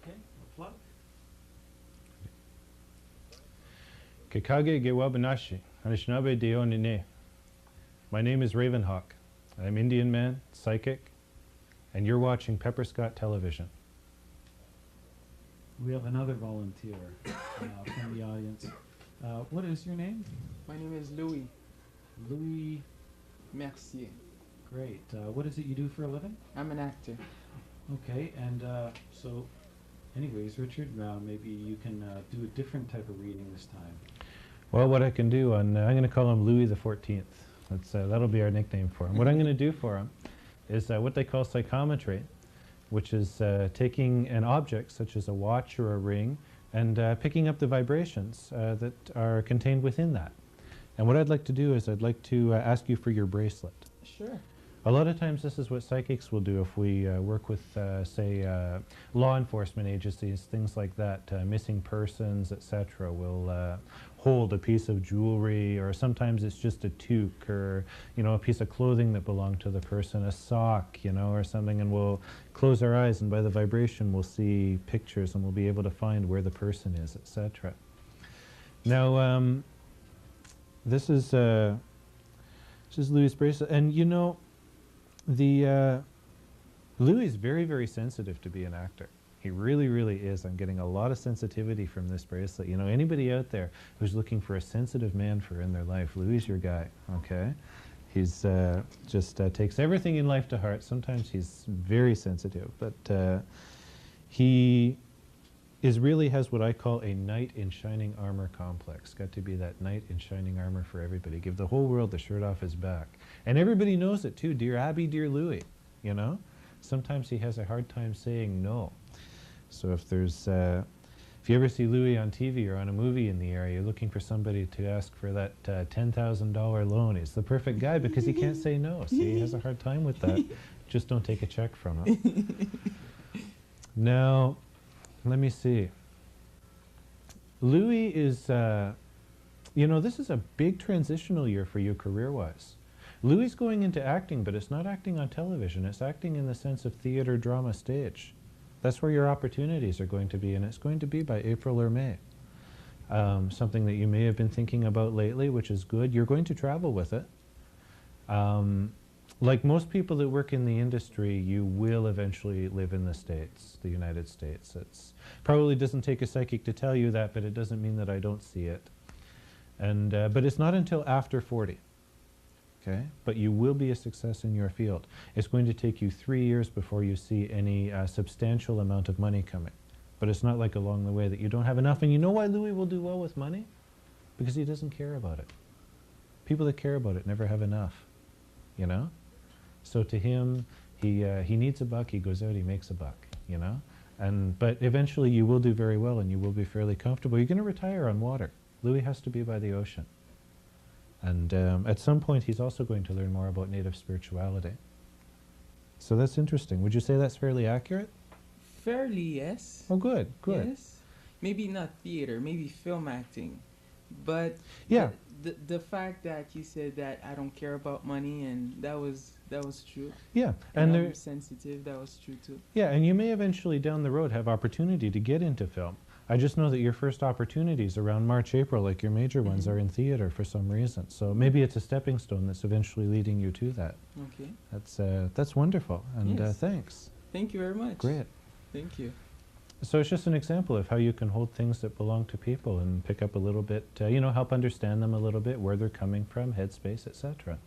Okay, plug. Kekage Gewabanashi, Anishinaabe Deo Nene. My name is Ravenhawk. I'm Indian man, psychic, and you're watching Pepper Scott Television. We have another volunteer from the audience. What is your name? My name is Louis Louis. Mercier. Great. What is it you do for a living? I'm an actor. Okay, and so, anyways, Richard, maybe you can do a different type of reading this time. Well, what I can do, I'm going to call him Louis the 14th. That'll be our nickname for him. What I'm going to do for him is what they call psychometry, which is taking an object such as a watch or a ring and picking up the vibrations that are contained within that. And what I'd like to do is I'd like to ask you for your bracelet. Sure. A lot of times this is what psychics will do if we work with, say, law enforcement agencies, things like that, missing persons, etc. Will hold a piece of jewelry, or sometimes it's just a toque, or a piece of clothing that belonged to the person, a sock, or something, and we'll close our eyes, and by the vibration we'll see pictures, and we'll be able to find where the person is, etc. Now, this is Louis' bracelet, and Louis is very, very sensitive to be an actor. He really, really is. I'm getting a lot of sensitivity from this bracelet. Anybody out there who's looking for a sensitive man in their life, Louis is your guy, okay? He's just takes everything in life to heart. Sometimes he's very sensitive, but he really has what I call a knight in shining armor complex. Got to be that knight in shining armor for everybody. Give the whole world the shirt off his back. And everybody knows it too. Dear Abby, dear Louis, Sometimes he has a hard time saying no. So if you ever see Louis on TV or on a movie in the area, you're looking for somebody to ask for that $10,000 loan. He's the perfect guy because he can't say no. See, he has a hard time with that. Just don't take a check from him. Now, let me see. Louis is, this is a big transitional year for you career-wise. Louis is going into acting, but it's not acting on television. It's acting in the sense of theater, drama, stage. That's where your opportunities are going to be, and it's going to be by April or May. Something that you may have been thinking about lately, which is good. You're going to travel with it. Like most people that work in the industry, you will eventually live in the States, the United States. It's probably doesn't take a psychic to tell you that, but it doesn't mean that I don't see it. And but it's not until after 40. Okay, but you will be a success in your field. It's going to take you 3 years before you see any substantial amount of money coming. But it's not like along the way that you don't have enough. And you know why Louis will do well with money? Because he doesn't care about it. People that care about it never have enough, So to him, he needs a buck, he goes out, he makes a buck, But eventually you will do very well and you will be fairly comfortable. You're going to retire on water. Louis has to be by the ocean. And at some point, he's also going to learn more about native spirituality. So that's interesting. Would you say that's fairly accurate? Fairly, yes. Oh, good, good. Yes. Maybe not theater, maybe film acting. But yeah, the fact that you said that I don't care about money, and that was true. Yeah, and I'm sensitive, that was true too. Yeah, and you may eventually down the road have opportunity to get into film. I just know that your first opportunities around March, April, like your major ones, are in theater for some reason. So maybe it's a stepping stone that's eventually leading you to that. Okay. That's wonderful, and yes. Thanks. Thank you very much. Great. Thank you. So it's just an example of how you can hold things that belong to people and pick up a little bit, help understand them a little bit, where they're coming from, headspace, etc.